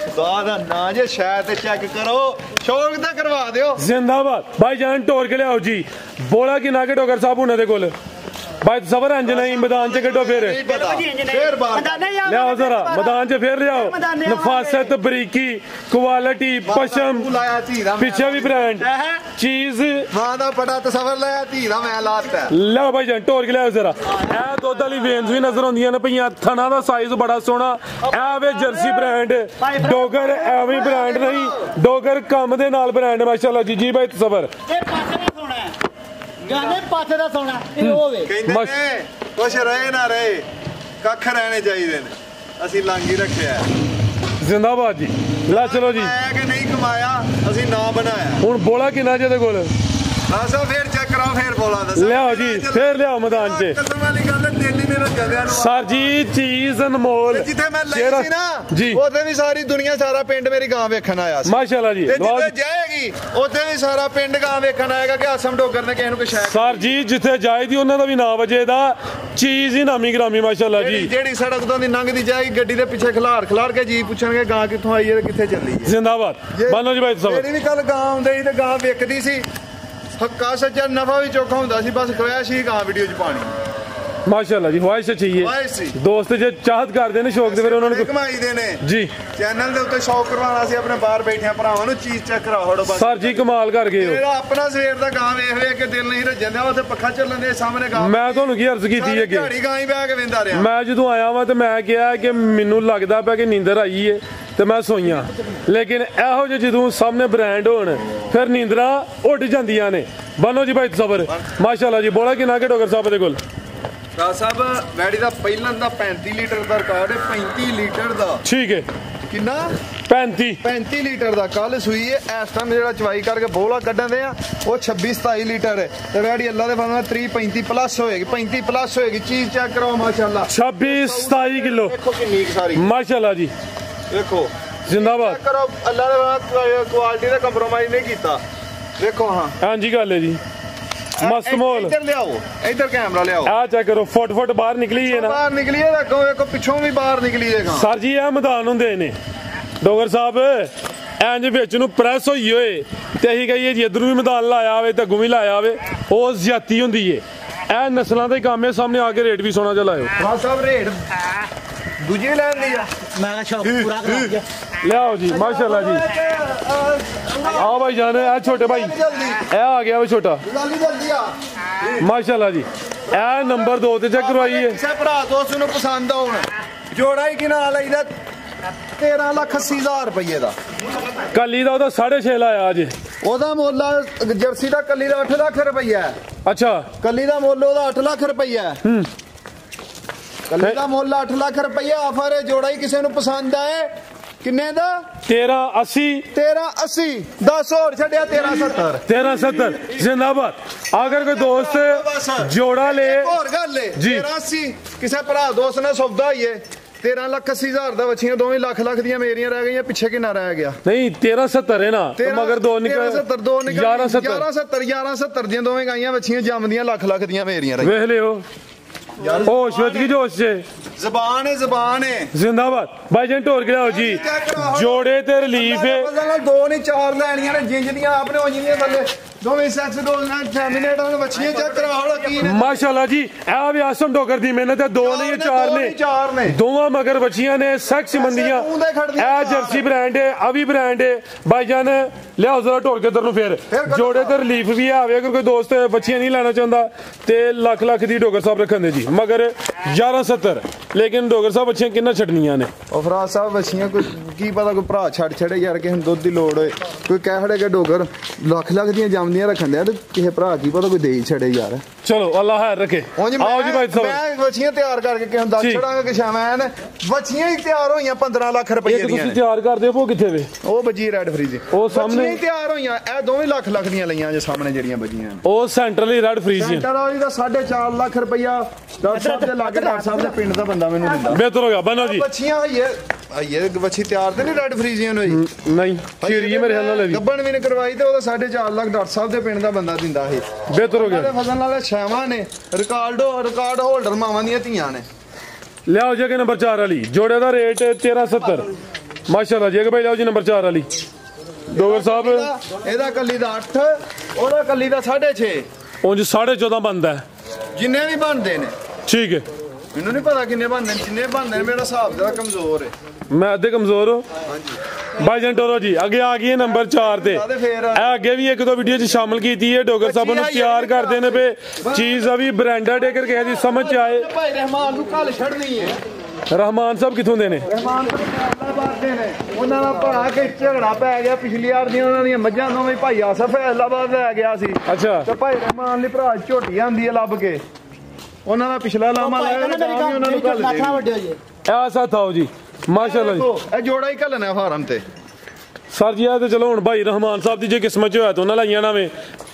ਖੁਦਾ ਦਾ ਨਾਂ ਜੇ ਸ਼ਾਇਦ ਤੇ ਚੈੱਕ ਕਰੋ ਸ਼ੌਕ ਤਾਂ ਕਰਵਾ ਦਿਓ। जिंदाबाद भाईजान टोर के लियाओ जी। बोला कि ना के डोगर साहब उन्होंने कोल भाई सबर इंज नहीं मैदान च कड्डो फिर लियाओ जरा मैदान च फिर लियाओ। नफासत बरीकी क्वालिटी पशम पीछे भी ब्रांड चीज मां दा बड़ा तसव्वुर लाया धी दा मैं लाता लो भाईजान टोर के लियाओ जरा। ए दुध वाली वेन्स भी नजर आउंदियां ने पईयां थना दा साइज बड़ा सोहना। ए वे जर्सी ब्रांड डोगर एवें ब्रांड नहीं डोगर कम दे नाल ब्रांड माशाल्लाह जी। जी भाई तसव्वुर गाने पाथे दा सोना ਇਹ ਹੋਵੇ ਕਹਿੰਦੇ ਨੇ ਕੁਛ ਰਹੇ ਨਾ ਰਹੇ ਕੱਖ ਰਹਿਣੇ ਚਾਹੀਦੇ ਨੇ ਅਸੀਂ ਲਾਂਗੀ ਰੱਖਿਆ। जिंदाबाद जी। ला चलो जी ਮੈਂ ਕਿ ਨਹੀਂ ਕਮਾਇਆ ਅਸੀਂ ਨਾ ਬਣਾਇਆ। ਹੁਣ ਬੋਲਾ ਕਿੰਨਾ ਜਿਹਦੇ ਕੋਲ ਦੱਸੋ ਫੇਰ ਚੈੱਕ ਕਰਾਓ ਫੇਰ ਬੋਲਾ ਦੱਸੋ ਲਿਆਓ ਜੀ ਫੇਰ ਲਿਆਓ ਮੈਦਾਨ 'ਚ ਕਸਮ ਵਾਲੀ ਗੱਲ ਦਿਲ ਹੀ ਮੇਰਾ ਜਲਿਆ ਨੂੰ ਸਰ ਜੀ ਚੀਜ਼ ਅਨਮੋਲ ਜਿੱਥੇ ਮੈਂ ਲਈ ਸੀ ਨਾ ਜੀ ਉੱਥੇ ਵੀ ਸਾਰੀ ਦੁਨੀਆ ਸਾਰਾ ਪਿੰਡ ਮੇਰੀ ਗਾਂ ਵੇਖਣ ਆਇਆ ਸੀ ਮਾਸ਼ਾਅੱਲਾ ਜੀ। ਤੇ ਜਿੱਥੇ ਜਾਏਗੀ ਉੱਥੇ ਵੀ ਸਾਰਾ ਪਿੰਡ ਗਾਂ ਵੇਖਣ ਆਏਗਾ ਕਿ ਆਸਮ ਡੋਗਰ ਨੇ ਕਿਸੇ ਨੂੰ ਕੁਛ ਸਰ ਜੀ ਜਿੱਥੇ ਜਾਏਗੀ ਉਹਨਾਂ ਦਾ ਵੀ ਨਾਂ ਵਜੇ ਦਾ ਚੀਜ਼ ਹੀ ਨਾਮੀ ਗ੍ਰਾਮੀ ਮਾਸ਼ਾਅੱਲਾ ਜੀ। ਜਿਹੜੀ ਸੜਕ ਤੋਂ ਦੀ ਲੰਘਦੀ ਜਾਏਗੀ ਗੱਡੀ ਦੇ ਪਿੱਛੇ ਖਲਾਰ ਕੇ ਜੀ ਪੁੱਛਣਗੇ ਗਾਂ ਕਿੱਥੋਂ ਆਈ ਹੈ ਤੇ ਕਿੱਥੇ ਚੱਲੀ ਹੈ। ਜ਼ਿੰਦਾਬਾਦ ਬਾਨੋ ਜੀ ਭਾਈ ਸਾਹਿਬ ਮੇਰੀ ਵੀ ਕੱਲ ਗਾਂ ਆਉਂਦੀ ਸੀ ਤੇ ਗਾਂ ਵੇਖਦੀ ਸੀ ਹੱਕਾ ਸੱਚਾ ਨਫਾ ਵੀ ਚੋਖਾ ਹੁੰਦਾ ਸੀ ਬਸ ਖਵਾਇਆ ਸੀ ਗਾਂ ਵੀਡੀਓ 'ਚ ਪਾਣੀ ਮਾਸ਼ਾਅੱਲਾ ਜੀ ਖਵਾਇਸ਼ ਚਾਹੀਏ ਦੋਸਤ ਜੇ ਚਾਹਤ ਕਰਦੇ ਨੇ ਸ਼ੌਕ ਦੇ ਫਿਰ ਉਹਨਾਂ ਨੂੰ ਕਮਾਈ ਦੇ ਨੇ ਜੀ ਚੈਨਲ ਦੇ ਉੱਤੇ ਸ਼ੌਕ ਕਰਵਾਉਣਾ ਸੀ ਆਪਣੇ ਬਾਹਰ ਬੈਠਿਆਂ ਭਰਾਵਾਂ ਨੂੰ ਚੀਜ਼ ਚੈੱਕ ਕਰਾਓ ਬਸ ਸਰ ਜੀ ਕਮਾਲ ਕਰ ਗਏ ਹੋ। ਮੇਰਾ ਆਪਣਾ ਸਵੇਰ ਦਾ ਗਾਂ ਵੇਖ ਵੇਖ ਕੇ ਦਿਲ ਨਹੀਂ ਰੱਜਣ ਦਿਆ ਉੱਥੇ ਪੱਖਾ ਚੱਲਣ ਦੇ ਸਾਹਮਣੇ ਗਾਂ ਮੈਂ ਤੁਹਾਨੂੰ ਕੀ ਅਰਜ਼ ਕੀਤੀ ਹੈ ਕਿ ਝਾੜੀ ਗਾਂ ਹੀ ਬਹਿ ਕੇ ਵੇਂਦਾ ਰਿਹਾ। ਮੈਂ ਜਦੋਂ ਆਇਆ ਵਾਂ ਤੇ ਮੈਂ ਕਿਹਾ ਕਿ ਮੈਨੂੰ ਲੱਗਦਾ ਪਿਆ ਕਿ ਨੀਂਦਰ ਆਈ ਏ ਤੇ ਮੈਂ ਸੋਈਆਂ ਲੇਕਿਨ ਇਹੋ ਜਿਹੇ ਜਦੋਂ ਸਾਹਮਣੇ ਬ੍ਰਾਂਡ ਹੋਣ ਫਿਰ ਨੀਂਦਰਾਂ ਉੱਡ ਜਾਂਦੀਆਂ ਨੇ। ਬਾਨੋ ਜੀ ਭਾਈ ਤਸਵਰ ਮਾਸ਼ਾਅੱਲਾ ਜੀ। ਬੋਲਾ ਕਿ ਨਾ ਕਿ ਡੋਗਰ ਸਾਹਿਬ ਦੇ ਕੋਲ ਰਾਜ ਸਾਹਿਬ ਵੈੜੀ ਦਾ ਪਹਿਲਾਂ ਦਾ 35 ਲੀਟਰ ਦਾ ਰਿਕਾਰਡ ਹੈ 35 ਲੀਟਰ ਦਾ ਠੀਕ ਹੈ ਕਿੰਨਾ 35 ਲੀਟਰ ਦਾ ਕੱਲ ਸੂਈ ਹੈ। ਇਸ ਟਾਈਮ ਜਿਹੜਾ ਚਵਾਈ ਕਰਕੇ ਬੋਲਾ ਕੱਢਣ ਦੇ ਆ ਉਹ 26-27 ਲੀਟਰ ਹੈ ਤੇ ਵੈੜੀ ਅੱਲਾ ਦੇ ਫਜ਼ਲ ਨਾਲ 30-35 ਪਲੱਸ ਹੋਏਗੀ 35 ਪਲੱਸ ਹੋਏਗੀ। ਚੀਜ਼ ਚੈੱਕ ਕਰੋ ਮਾਸ਼ਾਅੱਲਾ 26-27 ਕਿਲੋ ਦੇਖੋ ਕਿੰਨੀ ਸਾਰੀ ਮਾਸ਼ਾਅੱਲਾ ਜੀ। ਦੇਖੋ ਜ਼ਿੰਦਾਬਾਦ ਕਰੋ ਅੱਲਾ ਦੇ ਫਜ਼ਲ ਕੁਆਲਿਟੀ ਦਾ ਕੰਪਰੋਮਾਈਜ਼ ਨਹੀਂ ਕੀਤਾ। ਦੇਖੋ ਹਾਂ ਹਾਂਜੀ ਗੱਲ ਹੈ ਜੀ ਮਸਤ ਮੋਲ। ਇੱਧਰ ਲਿਆਓ ਇੱਧਰ ਕੈਮਰਾ ਲਿਆਓ ਆ ਚੈੱਕ ਕਰੋ ਫੁੱਟ ਬਾਹਰ ਨਿਕਲੀ ਹੈ ਨਾ ਬਾਹਰ ਨਿਕਲੀ ਹੈ ਅੱਗੋਂ ਵੇਖੋ ਪਿੱਛੋਂ ਵੀ ਬਾਹਰ ਨਿਕਲੀ ਹੈਗਾ। ਸਰ ਜੀ ਇਹ ਮੈਦਾਨ ਹੁੰਦੇ ਨੇ ਡੋਗਰ ਸਾਹਿਬ ਇੰਜ ਵਿੱਚ ਨੂੰ ਪ੍ਰੈਸ ਹੋਈ ਹੋਏ ਤੇ ਅਸੀਂ ਕਹੀਏ ਜੀ ਇਧਰੋਂ ਵੀ ਮੈਦਾਨ ਲਾਇਆ ਹੋਵੇ ਤੇ ਅੱਗੋਂ ਵੀ ਲਾਇਆ ਹੋਵੇ ਉਹ ਜ਼ਿਆਤੀ ਹੁੰਦੀ ਏ। ਇਹ ਨਸਲਾਂ ਦੇ ਕੰਮ ਹੈ ਸਾਹਮਣੇ ਆ ਕੇ ਰੇਟ ਵੀ ਸੋਨਾ ਚਲਾਇਓ। ਹਾਂ ਸਾਹਿਬ ਰੇਟ ਦੂਜੇ ਲੈਣ ਦੀ ਆ ਮੈਂ ਕਿਹਾ ਸ਼ੌਕ ਪੂਰਾ ਕਰਾ ਦਿਆ ਲਿਆਓ ਜੀ ਮਾਸ਼ਾਅੱਲਾ ਜੀ। आओ भाई जान है छोटे भाई ए आ गया भाई छोटा माशाल्लाह जी। ए नंबर 2 ਤੇ ਚੈੱਕ ਕਰਵਾਈ ਹੈ ਕਿਸੇ ਭਰਾ ਦੋਸਤ ਨੂੰ ਪਸੰਦ ਆਉਣ ਜੋੜਾ ਹੀ ਕਿਨਾ ਲਈਦਾ 13,80,000 ਰੁਪਏ ਦਾ ਕੱਲੀ ਦਾ ਉਹਦਾ 6.5 ਲਾਇਆ ਅੱਜ ਉਹਦਾ ਮੁੱਲ ਜਰਸੀ ਦਾ ਕੱਲੀ ਦਾ 8 ਲੱਖ ਰੁਪਈਆ ਅੱਛਾ ਕੱਲੀ ਦਾ ਮੁੱਲ ਉਹਦਾ 8 ਲੱਖ ਰੁਪਈਆ ਕੱਲੀ ਦਾ ਮੁੱਲ 8 ਲੱਖ ਰੁਪਈਆ ਆਫਰ ਹੈ ਜੋੜਾ ਹੀ ਕਿਸੇ ਨੂੰ ਪਸੰਦ ਆਏ ਕਿੰਨੇ ਦਾ 1380 10 ਹੋਰ ਛੱਡਿਆ 1370 जिंदाबाद। अगर कोई दोस्त जोड़ा ले ਹੋਰ ਗੱਲ ਏ जी 1380 ਕਿਸੇ ਭਰਾ ਦੋਸਤ ਨੇ ਸੌਦਾ ਹੀ ਏ 13,80,000 ਦਾ ਬੱਚੀਆਂ ਦੋਵੇਂ ਲੱਖ ਦੀਆਂ ਮੇਰੀਆਂ ਰਹਿ ਗਈਆਂ ਪਿੱਛੇ ਕਿੰਨਾ ਰਹਿ ਗਿਆ ਨਹੀਂ 1370 ਹੈ ਨਾ ਮਗਰ ਦੋ ਨਿਕਲ 1170 ਦੀਆਂ ਦੋਵੇਂ ਗਾਈਆਂ ਬੱਚੀਆਂ ਜੰਮਦੀਆਂ ਲੱਖ ਦੀਆਂ ਮੇਰੀਆਂ ਰਹਿ ਵੇਖ ਲਿਓ ਹੋਸ਼ ਵਿੱਚ ਕੀ ਜੋਸ਼ ਚ ਜ਼ਬਾਨ ਹੈ ਜ਼ਿੰਦਾਬਾਦ ਭਾਈ ਜਾਨ ਢੋਰ ਕੇ ਲਿਆਓ ਜੀ ਜੋੜੇ ਤੇ ਰਿਲੀਫ ਹੈ ਦੋ ਨਹੀਂ ਚਾਰ ਲੈਣੀਆਂ ਨੇ ਜਿੰਜ ਦੀਆਂ ਆਪਨੇ ਹੋ ਜਿੰਦੀਆਂ ਥੱਲੇ ਦੋਵੇਂ ਸੈਕਸ ਡੋਜ਼ ਨਾਲ ਫੈਮਿਨੇਟਾਂ ਨੂੰ ਬੱਚੀਆਂ ਚੈੱਕ ਕਰਾਓ ਯਕੀਨ ਮਾਸ਼ਾਅੱਲਾ ਜੀ ਇਹ ਵੀ ਆਸਮ ਡੋਗਰ ਦੀ ਮਿਹਨਤ ਹੈ ਦੋ ਨਹੀਂ ਚਾਰ ਨੇ ਦੋਵਾਂ ਮਗਰ ਬੱਚੀਆਂ ਨੇ ਸੈਕਸ ਮੰਦੀਆਂ ਇਹ ਜਰਸੀ ਬ੍ਰਾਂਡ ਹੈ ਅਵੀ ਬ੍ਰਾਂਡ ਹੈ ਭਾਈ ਜਾਨ ਲਿਆਓ ਜ਼ਰਾ ਢੋਲ ਕੇ ਇਧਰ ਨੂੰ ਫੇਰ ਜੋੜੇ ਤੇ ਰਿਲੀਫ ਵੀ ਆਵੇ ਅਗਰ ਕੋਈ ਦੋਸਤ ਬੱਚੀਆਂ ਨਹੀਂ ਲੈਣਾ ਚਾਹੁੰਦਾ ਤੇ ਲੱਖ ਦੀ ਡੋਗਰ ਸਾਹਿਬ ਰੱਖਣ ਦੇ ਜੀ ਮਗਰ 1170 ਲੇਕਿਨ ਡੋਗਰ ਸਾਹਿਬ ਬੱਚੀਆਂ ਕਿੰਨਾ ਛੱਡਣੀਆਂ ਨੇ ਉਹ ਫਰਾਜ਼ ਸਾਹਿਬ ਬੱਚੀਆਂ ਕੋਈ ਕੀ ਪਤਾ ਕੋਈ ਭਰਾ ਛੱਡੇ ਯਾਰ ਕਿਸੇ ਨੂੰ ਦੁੱਧ ਦੀ ਲੋੜ ਹੋਏ ਕੋਈ ਕਹਿ ਖੜੇ ਕਿ ਡੋਗਰ ਲੱਖ ਦੀਆਂ ਜੰਮਦੀਆਂ ਰੱਖਣ ਦਿਆ ਤੇ ਕਿਸੇ ਭਰਾ ਕੀ ਪਤਾ ਕੋਈ ਦੇ ਹੀ ਛੱਡੇ ਯਾਰ ਚਲੋ ਅੱਲਾ ਖੈਰ ਰੱਖੇ ਆਓ ਜੀ ਭਾਈ ਸਾਹਿਬ ਮੈਂ ਬੱਚੀਆਂ ਤਿਆਰ ਕਰਕੇ ਕਿਸੇ ਨੂੰ ਦੱਸ ਛੜਾਂਗਾ ਕਿ ਸ਼ਾਮੈਨ ਬੱਚੀਆਂ ਹੀ ਤਿਆਰ ਹੋਈਆਂ 15 ਲੱਖ ਰੁਪਏ ਦੀਆਂ ਤੁਸੀਂ ਤਿਆਰ ਕਰਦੇ ਹੋ ਉਹ ਕਿੱਥੇ ਵੇ ਉਹ ਬੱਜੀ ਰੈਡ ਫਰੀਜ਼ ਉਹ ਸਾਹਮਣੇ ਹੀ ਤਿਆਰ ਹੋਈਆਂ ਇਹ ਦੋਵੇਂ ਲੱਖ ਦੀਆਂ ਲਈਆਂ ਜੇ ਸਾਹਮਣੇ ਜਿਹੜੀਆਂ ਬੱਜੀਆਂ ਉਹ ਸੈਂਟਰਲੀ ਰੈਡ ਫਰੀਜ਼ ਸੈਂਟਰ ਵਾਲੀ ਦਾ 4.5 ਲੱਖ ਰੁਪਇਆ ਡਾਕਟਰ ਸਾਹਿਬ ਦੇ ਲਾਗੇ ਡਾਕਟਰ ਸਾਹਿਬ ਦੇ ਪਿੰਡ ਦਾ ਬੰਦਾ ਮੈਨੂੰ ਦਿੰਦਾ ਬਿਹਤਰ ਹੋ ਗਿਆ ਬਨੋ ਜੀ ਬੱਚੀਆਂ ਆਈਏ ਬੱਚੀ ਤਿਆਰ ਤੇ ਨਹੀਂ ਰੈਡ ਫਰੀਜ਼ੀਆਂ ਨੂੰ ਜੀ ਨਹੀਂ ਸ਼ੇਰੀ ਮੇਰੇ ਹਾਲ ਨਾਲ ਗੱਬਣ ਵੀ ਨੇ ਕਰਵਾਈ ਤੇ ਉਹਦਾ 4.5 ਲੱਖ ਡਾਕਟਰ ਸਾਹਿਬ ਦੇ ਪਿੰਡ ਦਾ ਬੰਦਾ ਦਿੰਦਾ ਸੀ ਬਿਹਤਰ ਹੋ ਗਿਆ ਫਸਲ ਵਾਲੇ ਛਾਵਾਂ ਨੇ ਰਿਕਾਰਡ ਹੋਲਡਰ ਮਾਵਾਂ ਦੀਆਂ ਧੀਆਂ ਨੇ ਲਿਆਓ ਜੀ ਨੰਬਰ 4 ਵਾਲੀ ਜੋੜੇ ਦਾ ਰੇਟ 1370 ਮਾਸ਼ਾਅੱਲਾ ਜੀ ਭਾਈ ਲਿਆਓ ਜੀ ਨੰਬਰ 4 ਵਾਲੀ ਡੋਗਰ ਸਾਹਿਬ ਇਹਦਾ ਕੱਲੀ ਦਾ 8 ਉਹਦਾ ਕੱਲੀ ਦਾ 6.5 ਉਂਝ 14.5 ਬਣਦਾ ਜਿੰਨੇ ਵੀ ਬਣਦੇ ਨੇ ਠੀਕ ਹੈ ਮੈਨੂੰ ਨਹੀਂ ਪਤਾ ਕਿੰਨੇ ਬਣਦੇ ਨੇ ਜਿੰਨੇ ਬਣਦੇ ਨੇ ਮੇਰਾ ਹਿਸਾਬ ਜਰਾ ਕਮਜ਼ੋਰ ਹੈ ਮੈਂ ਅੱਧੇ ਕਮਜ਼ੋਰ ਹਾਂ ਹਾਂਜੀ ਭਾਈ ਜਾਨ ਟੋਰੋ ਜੀ ਅੱਗੇ ਆ ਗਈ ਹੈ ਨੰਬਰ 4 ਤੇ ਇਹ ਅੱਗੇ ਵੀ ਇੱਕ ਦੋ ਵੀਡੀਓ 'ਚ ਸ਼ਾਮਲ ਕੀਤੀ ਹੈ ਡੋਗਰ ਸਾਹਿਬ ਨੂੰ ਤਿਆਰ ਕਰਦੇ ਨੇ ਪਏ ਚੀਜ਼ ਅਭੀ ਬ੍ਰਾਂਡਡ ਹੈ ਕਰਕੇ ਦੀ ਸਮਝ ਚ ਆਏ ਭਾਈ ਰਹਿਮਾਨ ਨੂੰ ਕੱਲ ਛੱਡਣੀ ਹੈ ਰਹਿਮਾਨ ਸਾਹਿਬ ਕਿੱਥੋਂ ਦੇ ਨੇ ਰਹਿਮਾਨ ਸਾਹਿਬ ਦੇ ਨੇ ਉਹਨਾਂ ਦਾ ਭਰਾ ਕੇ ਝਗੜਾ ਪੈ ਗਿਆ ਪਿਛਲੀ ਵਾਰ ਦੀਆਂ ਉਹਨਾਂ ਦੀਆਂ ਮੱਝਾਂ ਦੋਵੇਂ ਭਾਈ ਆਸਫ ਐਲਾਬਾਦ ਲੈ ਗਿਆ ਸੀ ਅੱਛਾ ਤੇ ਭਾਈ ਰਹਿਮਾਨ ਲਈ ਭਰਾ ਝੋਟੀ ਆਂਦੀ ਹੈ ਲੱਭ ਕੇ ਉਹਨਾਂ ਦਾ ਪਿਛਲਾ ਲਾਮਾ ਲਾਇਆ ਉਹਨਾਂ ਨੂੰ ਕੱਲ ਦੇ ਆ ਸਾਥ ਆਓ ਜੀ ਮਾਸ਼ਾਅੱਲਾ ਜੀ ਇਹ ਜੋੜਾ ਹੀ ਘੱਲਣਾ ਫਾਰਮ ਤੇ ਸਰ ਜੀ ਆ ਤੇ ਚਲੋ ਹੁਣ ਭਾਈ ਰਹਿਮਾਨ ਸਾਹਿਬ ਦੀ ਜੇ ਕਿਸਮਤ ਚ ਹੋਇਆ ਤਾਂ ਉਹਨਾਂ ਲਾਈਆਂ ਨਾਵੇਂ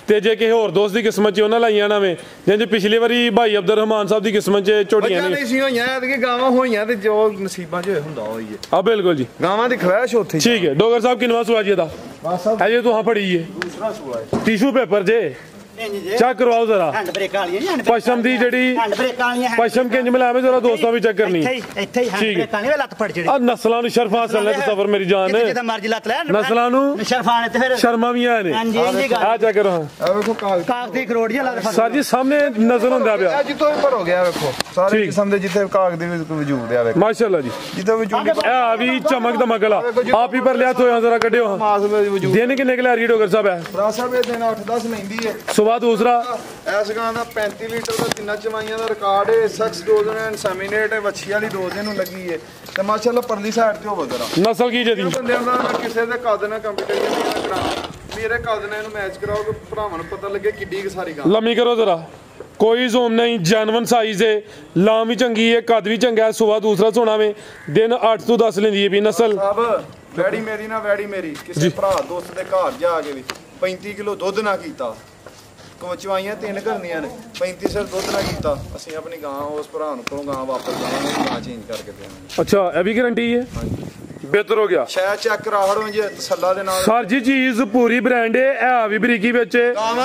ਤੇ ਜੇ ਕਿਸੇ ਹੋਰ ਦੋਸਤ ਦੀ ਕਿਸਮਤ ਚ ਉਹਨਾਂ ਲਾਈਆਂ ਨਾਵੇਂ ਜਿਵੇਂ ਪਿਛਲੀ ਵਾਰੀ ਭਾਈ ਅਬਦੁਰ ਰਹਿਮਾਨ ਸਾਹਿਬ ਦੀ ਕਿਸਮਤ ਚ ਝੋਟੀਆਂ ਨਹੀਂ ਸੀ ਹੋਈਆਂ ਐਤਕੀ ਗਾਵਾਂ ਹੋਈਆਂ ਤੇ ਜੋ ਨਸੀਬਾਂ ਚ ਹੁੰਦਾ ਹੋਈ ਹੈ ਆ ਬਿਲਕੁਲ ਜੀ ਗਾਵਾਂ ਦੀ ਖਵਾਇਸ਼ ਉੱਥੇ ਠੀਕ ਹੈ ਡੋਗਰ ਸਾਹਿਬ ਕਿੰਨਵਾ ਸੁਆ ਜੀ ਇਹਦਾ ਅਜੇ ਤੂੰ ਹਾਂ ਫੜੀ ਹੈ ਦੂਸਰਾ ਸੁਆ ਹੈ ਟਿਸ਼ੂ ਪੇਪਰ ਜੇ ਚੈੱਕ ਕਰਵਾਓ ਜ਼ਰਾ ਹੈਂਡ ਬ੍ਰੇਕ ਵਾਲੀਆਂ ਹੈਂਡ ਪਸ਼ਮ ਦੀ ਜਿਹੜੀ ਹੈਂਡ ਬ੍ਰੇਕ ਵਾਲੀਆਂ ਪਸ਼ਮ ਕਿੰਜ ਮਿਲਾਵੇਂ ਜ਼ਰਾ ਦੋਸਤਾਂ ਵੀ ਚੈੱਕ ਕਰਨੀ ਇੱਥੇ ਹੀ ਹੈਂਡ ਬ੍ਰੇਕ ਵਾਲੀਆਂ ਲੱਤ ਫੜ ਜਿਹੜੇ ਆ ਨਸਲਾਂ ਨੂੰ ਸ਼ਰਫਾਂ ਚੱਲਣੇ ਤੇ ਸਬਰ ਮੇਰੀ ਜਾਨ ਜਿੱਦਾਂ ਮਰਜ਼ੀ ਲੱਤ ਲੈ ਨਸਲਾਂ ਨੂੰ ਸ਼ਰਫਾਂ ਨੇ ਤੇ ਫਿਰ ਸ਼ਰਮਾਂ ਵੀ ਆਏ ਨੇ ਹਾਂਜੀ ਹਾਂਜੀ ਆ ਚੈੱਕ ਕਰੋ ਆ ਵੇਖੋ ਕਾਗਜ਼ ਦੀ ਕਰੋੜੀਆਂ ਲੱਤ ਫੜ ਸਰ ਜੀ ਸਾਹਮਣੇ ਨਜ਼ਰ ਹੁੰਦਾ ਪਿਆ ਇਹ ਜਿੱਥੋਂ ਵੀ ਭਰੋ ਗਿਆ ਵੇਖੋ ਸਾਰੇ ਕਿਸਮ ਦੇ ਜਿੱਥੇ ਕਾਗਜ਼ ਦੇ ਵਜੂਦ ਆ ਵੇਖੋ ਮਾਸ਼ਾਅੱਲਾ ਜੀ ਜਿੱਥੇ ਵਜੂਦ ਇਹ ਆ ਵੀ ਚਮਕ ਦਮਕਲਾ ਆਪ ਹੀ ਪਰ ਲਿਆ ਤੋਇਆ ਜ਼ਰਾ ਕੱਢਿਓ ਮਾਸ ਵਜੂਦ ਦਿਨ ਕਿੰਨੇ ਕਿ ਲੈ ਰਹੀ ਡੋਗਰ ਸਾਹਿਬ ਹੈ ਬਰਾ ਸਾਹਿਬ ਇਹ ਦਿਨ 8-10 ਲੈਂਦੀ ਹੈ ਸੁਬਾਹ ਦੂਸਰਾ ਇਸ ਗਾਂ ਦਾ 35 ਲੀਟਰ ਦਾ ਤਿੰਨਾਂ ਚਵਾਈਆਂ ਦਾ ਰਿਕਾਰਡ ਹੈ ਸੈਕਸ ਡੋਜ਼ ਐਂਡ ਸੈਮੀਨੇਟ ਹੈ ਵੱਛੀ ਵਾਲੀ ਡੋਜ਼ ਇਹਨੂੰ ਲੱਗੀ ਹੈ ਤੇ ਮਾਸ਼ਾਅੱਲਾ ਪਰਲੀ ਸਾਈਡ ਤੇ ਹੋਵੇ ਜ਼ਰਾ ਨਸਲ ਕੀ ਜਦੀ ਬੰਦਿਆਂ ਦਾ ਕਿਸੇ ਦੇ ਕੱਦ ਨਾਲ ਕੰਪੀਟੀਸ਼ਨ ਨਹੀਂ ਕਰਾਉਣਾ ਮੇਰੇ ਕੱਦ ਨਾਲ ਇਹਨੂੰ ਮੈਚ ਕਰਾਓ ਕਿ ਭਰਾਵਾਂ ਨੂੰ ਪਤਾ ਲੱਗੇ ਕਿੱਡੀ ਕੁ ਸਾਰੀ ਗਾਂ ਲੰਮੀ ਕਰੋ ਜ਼ਰਾ ਕੋਈ ਜ਼ੂਮ ਨਹੀਂ ਜੈਨੂਇਨ ਸਾਈਜ਼ ਹੈ ਲਾਮ ਵੀ ਚੰਗੀ ਹੈ ਕੱਦ ਵੀ ਚੰਗਾ ਹੈ ਸੁਬਾਹ ਦੂਸਰਾ ਸੋਣਾ ਵੇ ਦਿਨ 8 ਤੋਂ 10 ਲੈਂਦੀ ਹੈ ਵੀ ਨਸਲ ਸਾਹਿਬ ਵੈੜੀ ਮੇਰੀ ਨਾ ਵੈੜੀ ਮੇਰੀ ਕਿਸੇ ਭਰਾ ਦੋਸਤ ਦੇ ਘਰ ਜਾ ਕੇ ਵੀ 35 ਕਿਲੋ ਦੁੱਧ ਨਾ ਕੀਤਾ ਚਵਾਈਆਂ 3 ਕਰਨੀਆਂ ਨੇ 35 ਸਿਰ ਦੁੱਧ ਨਾ ਕੀਤਾ ਅਸੀਂ ਆਪਣੀ ਗਾਂ ਉਸ ਭਰਾ ਨੂੰ ਕੋਲੋਂ ਗਾਂ ਵਾਪਸ ਜਾਵਾਂਗੇ ਗਾਂ ਚੇਂਜ ਕਰਕੇ ਦੇਵਾਂਗੇ ਅੱਛਾ ਇਹ ਵੀ ਗਾਰੰਟੀ ਹੈ ਹਾਂਜੀ ਬਿਹਤਰ ਹੋ ਗਿਆ ਸ਼ਾਇਦ ਚੈੱਕ ਕਰਾ ਹੜੋ ਜੇ ਤਸੱਲਾ ਦੇ ਨਾਲ ਸਰ ਜੀ ਚੀਜ਼ ਪੂਰੀ ਬ੍ਰਾਂਡ ਹੈ ਇਹ ਵੀ ਬਰੀਕੀ ਵਿੱਚ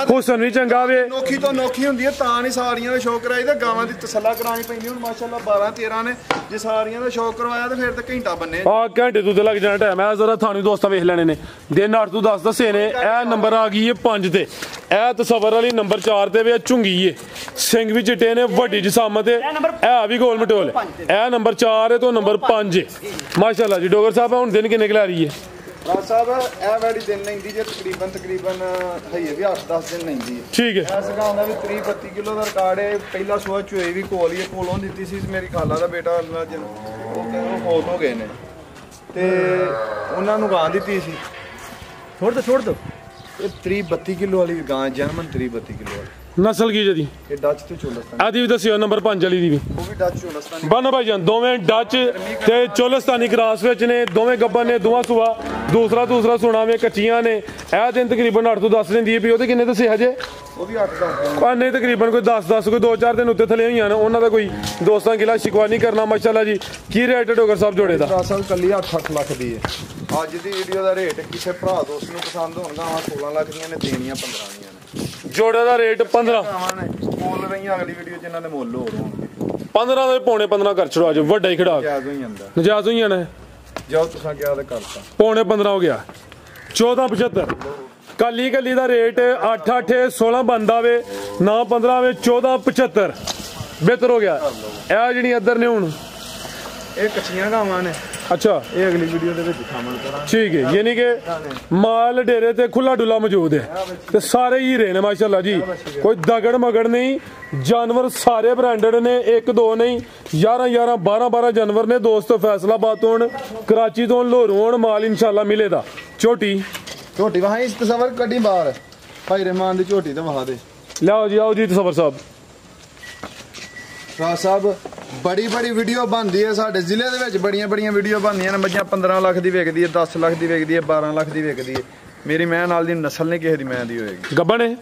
ਹੁਸਨ ਵੀ ਚੰਗਾ ਵੇ ਨੋਖੀ ਤੋਂ ਨੋਖੀ ਹੁੰਦੀ ਹੈ ਤਾਂ ਨਹੀਂ ਸਾਰੀਆਂ ਦਾ ਸ਼ੌਕ ਕਰਾਈ ਤੇ ਗਾਵਾਂ ਦੀ ਤਸੱਲਾ ਕਰਾਣੀ ਪੈਂਦੀ ਹੁਣ ਮਾਸ਼ਾਅੱਲਾ 12-13 ਨੇ ਜੇ ਸਾਰੀਆਂ ਦਾ ਸ਼ੌਕ ਕਰਵਾਇਆ ਤੇ ਫਿਰ ਤਾਂ ਘੰਟਾ ਬੰਨੇ ਆ ਘੰਟੇ ਤੋਂ ਲੱਗ ਜਾਣਾ ਟਾਈਮ ਹੈ ਜ਼ਰਾ ਤੁਹਾਨੂੰ ਦੋਸਤਾਂ ਵੇਖ ਲੈਣੇ ਨੇ ਦਿਨ 8 ਤੋਂ 10 ਦੱਸੇ ਨੇ ਇਹ ਨੰਬਰ ਆ ਗਈ ਹੈ 5 ਤੇ ਇਹ ਤਸਵਰ ਵਾਲੀ ਨੰਬਰ 4 ਤੇ ਵੀ ਝੁੰਗੀ ਹੈ ਸਿੰਘ ਵੀ ਚਿੱਟੇ ਨੇ ਵੱਡੀ ਜਸਾਮਤ ਹੈ ਇਹ ਵੀ ਗੋਲ ਮਟੋਲ ਇਹ ਨੰਬਰ 4 ਹੈ ਤੋਂ ਨੰਬਰ 5 ਹੈ ਮਾਸ਼ਾਅੱਲਾ ਜੀ ਡੋਗਰ ਸਾਹਿਬ ਹੁਣ ਦਿਨ ਕਿੰਨੇ ਖਿਲਾ ਰਹੀ ਹੈ ਰਾਜ ਸਾਹਿਬ ਇਹ ਵਾਲੀ ਦਿਨ ਲੈਂਦੀ ਜੇ ਤਕਰੀਬਨ ਹਈਏ ਵੀ 8-10 ਦਿਨ ਲੈਂਦੀ ਹੈ ਠੀਕ ਹੈ ਇਸ ਗਾਂ ਦਾ ਵੀ 30-32 ਕਿਲੋ ਦਾ ਰਿਕਾਰਡ ਹੈ ਪਹਿਲਾ ਸੂਆ ਚੋਏ ਵੀ ਕੋਲ ਹੀ ਕੋਲੋਂ ਦਿੱਤੀ ਸੀ ਮੇਰੀ ਖਾਲਾ ਦਾ ਬੇਟਾ ਉਹ ਫੌਤ ਹੋ ਗਏ ਨੇ ਤੇ ਉਹਨਾਂ ਨੂੰ ਗਾਂ ਦਿੱਤੀ ਸੀ ਛੋੜ ਦੋ ਇਹ 30-32 ਕਿਲੋ ਵਾਲੀ ਗਾਂ ਜਰਮਨ 30-32 ਕਿਲੋ ਵਾਲੀ ਨਸਲ ਕੀ ਜਦੀ ਇਹ ਡੱਚ ਤੇ ਚੋਲਸਤਾਨੀ ਆਦੀ ਵੀ ਦੱਸਿਓ ਨੰਬਰ 5 ਵਾਲੀ ਦੀ ਵੀ ਉਹ ਵੀ ਡੱਚ ਚੋਲਸਤਾਨੀ ਬਨ ਭਾਈ ਜਾਨ ਦੋਵੇਂ ਡੱਚ ਤੇ ਚੋਲਸਤਾਨੀ ਕ੍ਰਾਸ ਵਿੱਚ ਨੇ ਦੋਵੇਂ ਗੱਬਰ ਨੇ ਦੋਵਾਂ ਸੁਆ ਦੂਸਰਾ ਸੁਣਾ ਵੇ ਕੱਚੀਆਂ ਨੇ ਇਹ ਦਿਨ ਤਕਰੀਬਨ 8 ਤੋਂ 10 ਦਿਨ ਦੀ ਵੀ ਉਹਦੇ ਕਿੰਨੇ ਦੱਸੇ ਹਜੇ ਉਹ ਵੀ 8-10 ਨਹੀਂ ਤਕਰੀਬਨ ਕੋਈ 10 ਕੋਈ 2-4 ਦਿਨ ਉੱਤੇ ਥਲੇ ਹੋਈਆਂ ਨੇ ਉਹਨਾਂ ਦਾ ਕੋਈ ਦੋਸਤਾਂ ਗਿਲਾ ਸ਼ਿਕਵਾ ਨਹੀਂ ਕਰਨਾ ਮਾਸ਼ਾਅੱਲਾ ਜੀ। ਕੀ ਰੇਟ ਹੈ ਡੋਗਰ ਸਾਹਿਬ ਜੋੜੇ ਦਾ? ਅਸਲ ਕੱਲੀ 8 ਲੱਖ ਦੀ ਹੈ। ਅੱਜ ਦੀ ਵੀਡੀਓ ਦਾ ਰੇਟ ਕਿਸੇ ਭਰਾ ਦੋਸਤ ਨੂੰ ਪਸੰਦ ਹੋਣਗਾ 16 ਲੱਖ ਦੀਆਂ ਨੇ, ਦੇਣੀਆਂ 15 ਦੀਆਂ ਨੇ। ਜੋੜੇ ਦਾ ਰੇਟ 15 ਬੋਲ ਰਹੀਆਂ ਅਗਲੀ ਵੀਡੀਓ 'ਚ ਇਹਨਾਂ ਦੇ ਮੁੱਲ ਹੋਰ ਹੋਣਗੇ। 15 ਦੇ ਪੌਣੇ 15 ਕਰ ਛੜੋ ਅੱਜ ਵੱਡਾ ਹੀ ਖੜਾ ਜਾਇਜ਼ ਹੋਈ ਜਾਂਦਾ। ਨਜਾਇਜ਼ ਹੋਈਆਂ ਨੇ ਜਾਓ ਤੁਸੀਂ ਕਿਹਾ ਤੇ ਕਰਤਾ ਪੌਣੇ 15 ਹੋ ਗਿਆ 1475 ਕੱਲੀ ਦਾ ਰੇਟ 8 16 ਬੰਦਾ ਵੇ ਨਾ 15 ਵੇ 1475 ਬਿਹਤਰ ਹੋ ਗਿਆ। ਇਹ ਜਿਹੜੀ ਇੱਧਰ ਨੇ ਹੁਣ ਇਹ ਕੱਚੀਆਂ ਗਾਵਾਂ ਨੇ। ਅੱਛਾ ਇਹ ਅਗਲੀ ਵੀਡੀਓ ਦੇ ਵਿੱਚ ਸ਼ਾਮਲ ਕਰਾਂਗੇ। ਠੀਕ ਹੈ ਯਾਨੀ ਕਿ ਮਾਲ ਡੇਰੇ ਤੇ ਖੁੱਲਾ ਡੁੱਲਾ ਮੌਜੂਦ ਹੈ ਤੇ ਸਾਰੇ ਹੀ ਹੀਰੇ ਨੇ ਮਾਸ਼ਾਅੱਲਾ ਜੀ। ਕੋਈ ਦਗੜ ਮਗੜ ਨਹੀਂ, ਜਾਨਵਰ ਸਾਰੇ ਬ੍ਰਾਂਡਡ ਨੇ, 1-2 ਨਹੀਂ 11 12 ਜਾਨਵਰ ਨੇ ਦੋਸਤ। ਫੈਸਲਾਬਾਦ ਤੋਂ ਕਰਾਚੀ ਤੋਂ ਲਾਹੌਰੋਂ ਮਾਲ ਇਨਸ਼ਾਅੱਲਾ ਮਿਲੇਗਾ। ਝੋਟੀ ਵਹਾਂ ਇਸ ਤਸਵਰ ਕੱਢੀ ਬਾਹਰ ਭਾਈ ਰਹਿਮਾਨ ਦੀ ਝੋਟੀ ਤੇ ਵਹਾ ਦੇ ਲਿਆਓ ਜੀ। ਆਓ ਜੀ ਤਸਵਰ ਸਾਹਿਬ। ਰਾਜ ਸਾਹਿਬ ਬੜੀ ਵੀਡੀਓ ਬਣਦੀ ਹੈ ਸਾਡੇ ਜ਼ਿਲ੍ਹੇ ਦੇ ਵਿੱਚ, ਬੜੀਆਂ ਵੀਡੀਓ ਬਣਦੀਆਂ ਨੇ। ਮੱਝਾਂ 15 ਲੱਖ ਦੀ ਵਿਕਦੀ ਹੈ, 10 ਲੱਖ ਦੀ ਵਿਕਦੀ ਹੈ, 12 ਲੱਖ ਦੀ ਵਿਕਦੀ ਹੈ। ਮੇਰੀ ਮੈਂ ਨਾਲ ਦੀ ਨਸਲ ਨਹੀਂ ਕਿਸੇ ਦੀ ਮੈਂ ਦੀ ਹੋਏਗੀ। ਗੱਬਾ ਨੇ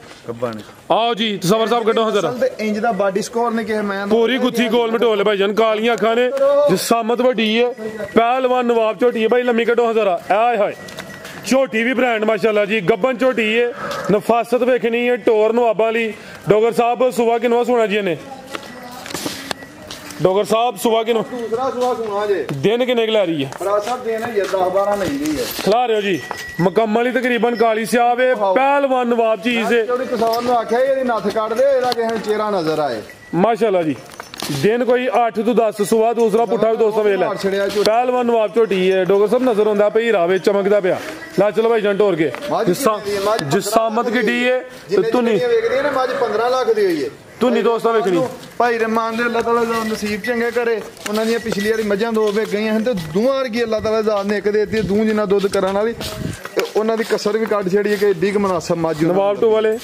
ਆਓ ਜੀ ਤਸਵਰ ਸਾਹਿਬ ਕੱਢੋ ਹਜ਼ਰ ਤੇ ਇੰਜ ਦਾ ਬਾਡੀ ਸਕੋਰ ਨੇ ਕਿਸੇ ਮੈਂ ਪੂਰੀ ਗੁੱਥੀ ਗੋਲ ਮਟੋਲੇ ਭਾਈ ਜਾਨ, ਕਾਲੀਆਂ ਅੱਖਾਂ ਨੇ, ਜਿਸਾਮਤ ਵੱਡੀ ਹੈ, ਪਹਿਲਵਾਨ ਨਵਾਬ ਝੋਟੀ ਹੈ ਭਾਈ। ਲੰਮੀ ਕੱਢੋ ਹਜ਼ਰ। ਆਏ ਹਾਏ ਝੋਟੀ ਵੀ ਬ੍ਰਾਂਡ ਮਾਸ਼ਾਅੱਲਾ ਜੀ, ਗੱਬਨ ਝੋਟੀ ਹੈ, ਨਫਾਸਤ ਵੇਖਣੀ ਹੈ, ਟੋਰ ਨਵਾਬਾਂ ਲਈ। ਡੋਗਰ ਸਾਹਿਬ ਸੁਬਾ ਕਿਨਵਾ ਸੋਣਾ ਜੀ ਇਹਨੇ? ਡੋਗਰ ਸਾਹਿਬ ਸੁਬਾ ਕਿਨਵਾ? ਦੂਸਰਾ ਸੁਬਾ ਸੁਣਾ ਜੇ। ਦਿਨ ਕਿੰਨੇ ਲੈ ਰਹੀ ਹੈ? ਰਾਜ ਸਾਹਿਬ ਦਿਨ ਹੈ 10-12 ਲੈਂਦੀ ਹੈ। ਖਿਲਾ ਰਹੇ ਹੋ ਜੀ ਮੁਕੰਮਲ ਹੀ ਤਕਰੀਬਨ ਕਾਲੀ ਸਿਆਹ ਵੇ, ਪਹਿਲਵਾਨ ਨਵਾਬ ਚੀਜ਼ ਹੈ। ਉਹਦੀ ਕਿਸਾਨ ਨੂੰ ਆਖਿਆ ਇਹਦੀ ਨੱਥ ਕੱਢ ਦੇ, ਇਹਦਾ ਕਿਸੇ ਨੂੰ ਚਿਹਰਾ ਨਜ਼ਰ ਆਏ ਮਾਸ਼ਾਅੱਲਾ ਜੀ। ਦਿਨ ਕੋਈ 8 ਤੋਂ 10 ਸੁਬਾ ਦੂਸਰਾ ਪੁੱਠਾ ਵੀ ਦੋਸਤਾਂ ਵੇਲੇ ਪਹਿਲਵਾਨ ਨਵਾਬ ਝੋਟੀ ਹੈ। ਡੋਗਰ ਸਾਹਿਬ ਨਜ਼ਰ ਆਉਂਦਾ ਪਈ ਰਾਵੇ ਚਮਕਦਾ ਪਿਆ। ਲਾ ਚਲੋ ਭਾਈ ਜੰਟ ਹੋਰ ਕੇ ਜਿਸਾਮਤ ਕਿੱਡੀ ਹੈ ਤੇ ਤੁਨੀ ਵੇਖਦੀ ਨੇ। ਮੱਝ 15 ਲੱਖ ਦੀ ਹੋਈ ਹੈ। ਤੁਨੀ ਦੋਸਤਾਂ ਵੇਖਣੀ ਭਾਈ ਰਹਿਮਾਨ ਦੇ ਅੱਲਾਹ ਤਾਲਾ ਦਾ ਨਸੀਬ ਚੰਗੇ ਕਰੇ। ਉਹਨਾਂ ਦੀਆਂ ਪਿਛਲੀ ਵਾਰੀ ਮੱਝਾਂ 2 ਵੇਚ ਗਈਆਂ ਹਨ ਤੇ ਦੋਵਾਂ ਵਰਗੀ ਅੱਲਾਹ ਤਾਲਾ ਜ਼ਾਤ ਨੇ ਇੱਕ ਦੇ ਦਿੱਤੀ। ਦੂੰ ਜਿੰਨਾ ਦੁੱਧ ਕਰਨ ਵਾਲੀ ਉਹਨਾਂ ਦੀ ਕਸਰ ਵੀ ਕੱਢ ਛੜੀ ਕਿ ਏਡੀ ਕੁ ਮੁਨਾਸਬ ਮੱਝ ਨਵਾਬ ਟੂ ਵਾਲੇ।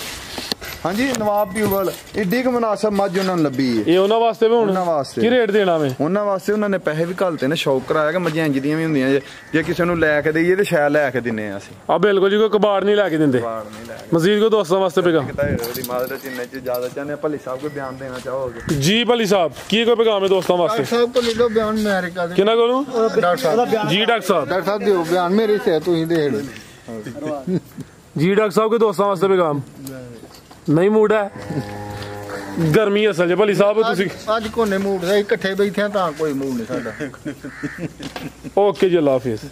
ਹਾਂਜੀ ਨਵਾਬ ਪਿਊਵਲ ਏਡੀ ਕੁ ਮੁਨਾਸਬ ਮੱਝ ਉਹਨਾਂ ਨੂੰ ਲੱਭੀ ਹੈ। ਇਹ ਉਹਨਾਂ ਵਾਸਤੇ ਵੀ ਹੁਣ ਉਹਨਾਂ ਵਾਸਤੇ ਕੀ ਰੇਟ ਦੇਣਾ ਵੇ? ਉਹਨਾਂ ਵਾਸਤੇ ਉਹਨਾਂ ਨੇ ਪੈਸੇ ਵੀ ਘੱਲਤੇ ਨੇ, ਸ਼ੌਕ ਕਰਾਇਆ ਕਿ ਮੱਝਾਂ ਇੰਜ ਦੀਆਂ ਵੀ ਹੁੰਦੀਆਂ ਜੇ ਕਿਸੇ ਨੂੰ ਲੈ ਕੇ ਦੇਈਏ ਤੇ ਸ਼ਾਇਦ ਲੈ ਕੇ ਦਿੰਨੇ ਆ ਅਸੀਂ। ਆ ਬਿਲਕੁਲ ਜੀ ਕੋਈ ਕਬਾੜ ਨਹੀਂ ਲੈ ਕੇ ਦਿੰਦੇ। ਮਜ਼ੀਦ ਕੋ ਦੋਸਤਾਂ ਵਾਸਤੇ ਪੈਗਾਮ ਉਹਦੀ ਮਾਦਰ ਜਿੰਨੇ ਚ ਜ਼ਿਆਦਾ ਚਾਹਨੇ ਭਲੀ ਸਾਹਿਬ ਕੋਈ ਬਿਆਨ ਦੇਣਾ ਚਾਹੋਗੇ ਜੀ? ਭਲੀ ਸਾਹਿਬ ਕੀ ਕੋਈ ਪੈਗਾਮ ਹੈ ਦੋਸਤਾਂ ਵਾਸਤੇ? ਸਾਹਿਬ ਕੋ ਲੈ ਲੋ ਬਿਆਨ ਅਮਰੀਕਾ ਦੇ। ਕਿਹਨਾਂ ਕੋਲੋਂ? ਡਾਕਟਰ ਸਾਹਿਬ ਜੀ ਡਾਕਟਰ ਸਾਹਿਬ। ਡਾਕਟਰ ਸਾਹਿਬ ਦਿਓ ਬਿਆਨ ਮੇਰੇ ਸੇ ਤੁਸੀਂ ਦੇਖ ਲਓ ਜੀ ਡਾਕਟਰ ਸਾਹਿਬ ਕੇ ਦੋਸਤਾਂ ਵਾਸਤੇ ਪੈਗਾਮ ਨਹੀਂ ਮੂਡ ਹੈ ਗਰਮੀ ਅਸਲ ਜੇ ਭਲੀ ਸਾਹਿਬ ਤੁਸੀਂ ਅੱਜ ਕੋਨੇ ਮੂਡ ਦਾ ਇਕੱਠੇ ਬੈਠੇ ਤਾਂ ਕੋਈ ਮੂਡ ਨਹੀਂ ਸਾਡਾ। ਓਕੇ ਜੀ ਅੱਲਾ ਹਾਫਿਜ਼।